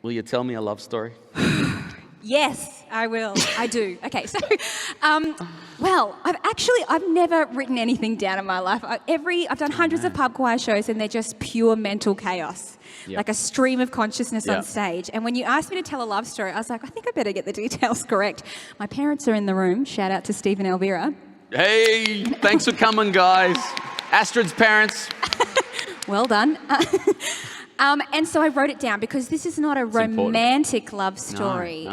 Will you tell me a love story? Yes, I will. I do. Okay, so, well, I've never written anything down in my life. I've done hundreds of pub choir shows, and they're just pure mental chaos, like a stream of consciousness on stage. And when you asked me to tell a love story, I was like, I think I better get the details correct. My parents are in the room. Shout out to Steve and Elvira. Hey, thanks for coming, guys. Astrid's parents. Well done. And so I wrote it down because this is not a romantic love story.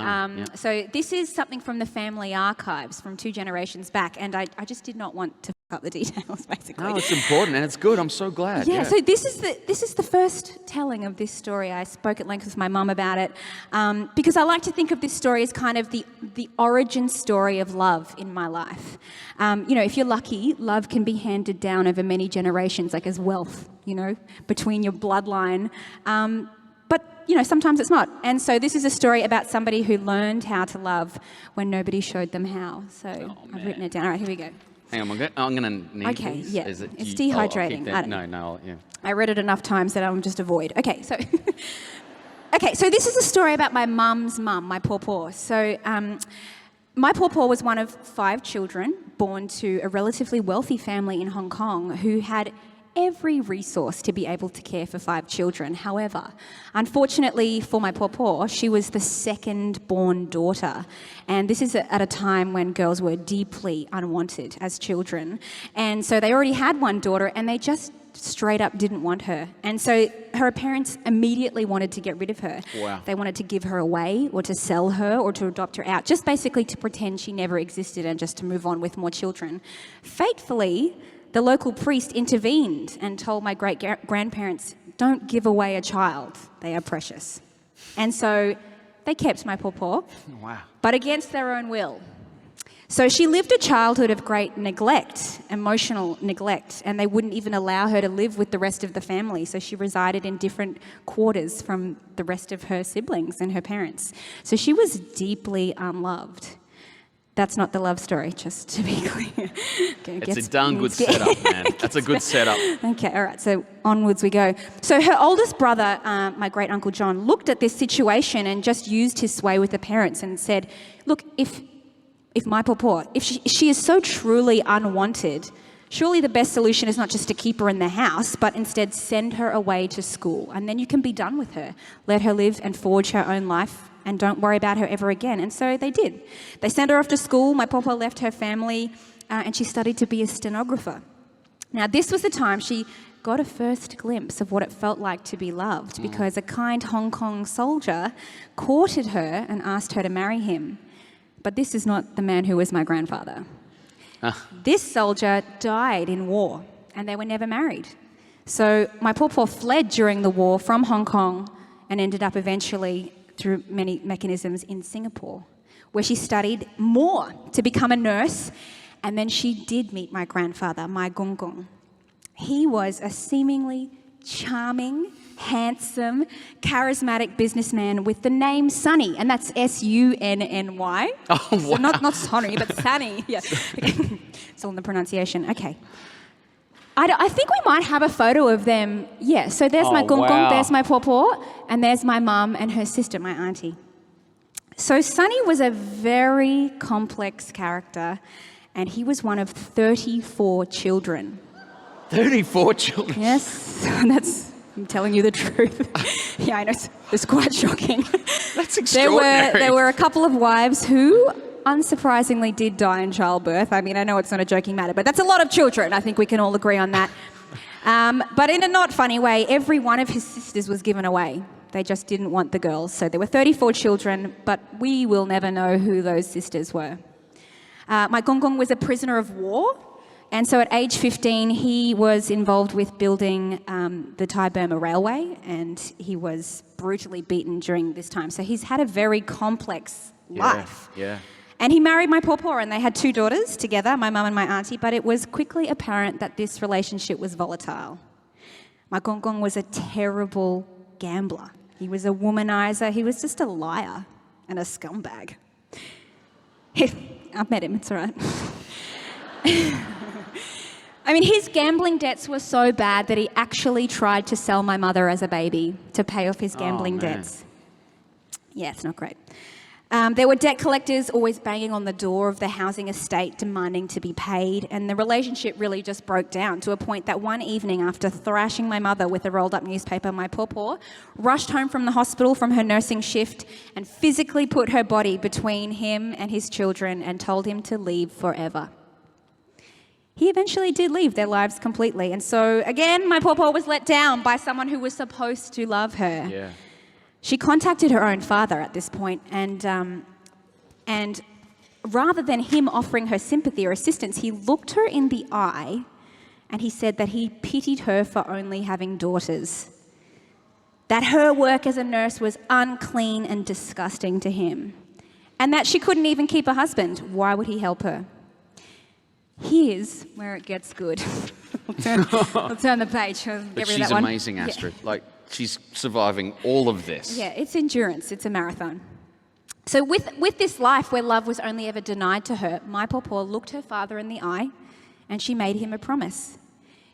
So this is something from the family archives from 2 generations back, and I just did not want to fuck up the details, basically. No, it's important and it's good. I'm so glad. Yeah, so this is the first telling of this story. I spoke at length with my mum about it because I like to think of this story as kind of the origin story of love in my life. If you're lucky, love can be handed down over many generations, like as wealth, between your bloodline. But sometimes it's not. And so this is a story about somebody who learned how to love when nobody showed them how. So I've written it down. All right, here we go. Hang on, I'm going to need Okay, these. yeah. Is it, it's dehydrating. I read it enough times that I'll just avoid. Okay, so this is a story about my mum's mum, my pawpaw. So my pawpaw was one of 5 children born to a relatively wealthy family in Hong Kong who had every resource to be able to care for 5 children. However, unfortunately for my pawpaw, she was the second-born daughter. And this is at a time when girls were deeply unwanted as children. And so they already had one daughter, and they just straight up didn't want her. And so her parents immediately wanted to get rid of her. Wow. They wanted to give her away or to sell her or to adopt her out, just basically to pretend she never existed and just to move on with more children. Fatefully, the local priest intervened and told my great-grandparents, don't give away a child. They are precious. And so they kept my pawpaw, but against their own will. So she lived a childhood of great neglect, emotional neglect, and they wouldn't even allow her to live with the rest of the family. So she resided in different quarters from the rest of her siblings and her parents. So she was deeply unloved. That's not the love story, just to be clear. It's a darn good setup, man. That's a good setup. Okay, all right, so onwards we go. So her oldest brother, my great-uncle John, looked at this situation and just used his sway with the parents and said, look, if my pawpaw, if she is so truly unwanted, surely the best solution is not just to keep her in the house, but instead send her away to school, and then you can be done with her. Let her live and forge her own life, and don't worry about her ever again. And so they did. They sent her off to school. My pawpaw left her family, and she studied to be a stenographer. Now, this was the time she got a first glimpse of what it felt like to be loved, because a kind Hong Kong soldier courted her and asked her to marry him. But this is not the man who was my grandfather. This soldier died in war, and they were never married. So my pawpaw fled during the war from Hong Kong and ended up eventually, through many mechanisms, in Singapore, where she studied more to become a nurse. And then she did meet my grandfather, my Gong Gong. He was a seemingly charming, handsome, charismatic businessman with the name Sunny, and that's S-U-N-N-Y. Oh, wow. So not Sonny, but Sunny. Yeah. Okay. It's all in the pronunciation. Okay. I think we might have a photo of them. Yeah, so there's my Gong Gong, there's my pawpaw, and there's my mum and her sister, my auntie. So Sunny was a very complex character, and he was one of 34 children. 34 children? Yes, I'm telling you the truth. Yeah, I know, it's quite shocking. That's extraordinary. There were a couple of wives who, unsurprisingly, did die in childbirth. I mean, I know it's not a joking matter, but that's a lot of children. I think we can all agree on that. But in a not funny way, every one of his sisters was given away. They just didn't want the girls. So there were 34 children, but we will never know who those sisters were. My Gong Gong was a prisoner of war. And so at age 15, he was involved with building the Thai-Burma Railway, and he was brutally beaten during this time. So he's had a very complex life. Yeah. And he married my pawpaw, and they had 2 daughters together, my mum and my auntie, but it was quickly apparent that this relationship was volatile. My Gong Gong was a terrible gambler. He was a womanizer. He was just a liar and a scumbag. I've met him, it's all right. I mean, his gambling debts were so bad that he actually tried to sell my mother as a baby to pay off his gambling debts. Yeah, it's not great. There were debt collectors always banging on the door of the housing estate demanding to be paid, and the relationship really just broke down to a point that one evening, after thrashing my mother with a rolled up newspaper, my pawpaw rushed home from the hospital from her nursing shift and physically put her body between him and his children and told him to leave forever. He eventually did leave their lives completely, and so again my pawpaw was let down by someone who was supposed to love her. Yeah. She contacted her own father at this point, and rather than him offering her sympathy or assistance, he looked her in the eye and he said that he pitied her for only having daughters, that her work as a nurse was unclean and disgusting to him, and that she couldn't even keep a husband. Why would he help her? Here's where it gets good. I'll turn the page. Get rid of She's that one. amazing, Astrid. Like, she's surviving all of this. Yeah, it's endurance. It's a marathon. So with this life where love was only ever denied to her, my pawpaw looked her father in the eye and she made him a promise.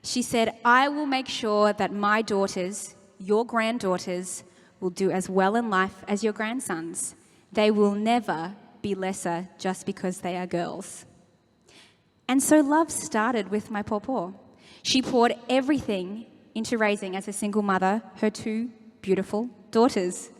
She said, I will make sure that my daughters, your granddaughters, will do as well in life as your grandsons. They will never be lesser just because they are girls. And so love started with my pawpaw. She poured everything into raising, as a single mother, her two beautiful daughters.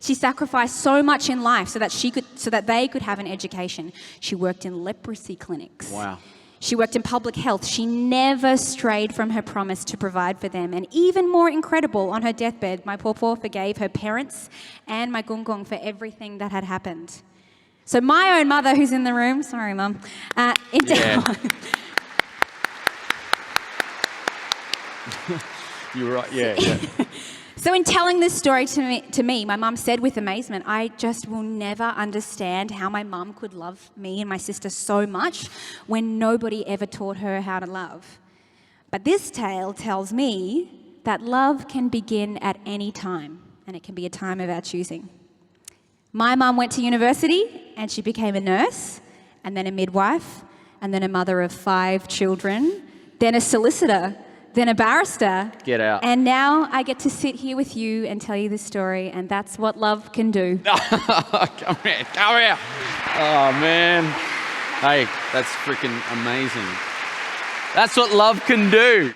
She sacrificed so much in life so that they could have an education. She worked in leprosy clinics. Wow. She worked in public health. She never strayed from her promise to provide for them. And even more incredible, on her deathbed, my pawpaw forgave her parents and my gung for everything that had happened. So my own mother, who's in the room, sorry, Mum, You're right, yeah. So in telling this story to me, my mum said with amazement, I just will never understand how my mum could love me and my sister so much when nobody ever taught her how to love. But this tale tells me that love can begin at any time, and it can be a time of our choosing. My mum went to university and she became a nurse, and then a midwife, and then a mother of 5 children, then a solicitor, then a barrister. Get out. And now I get to sit here with you and tell you this story, and that's what love can do. Come here. Oh, man. Hey, that's freaking amazing. That's what love can do.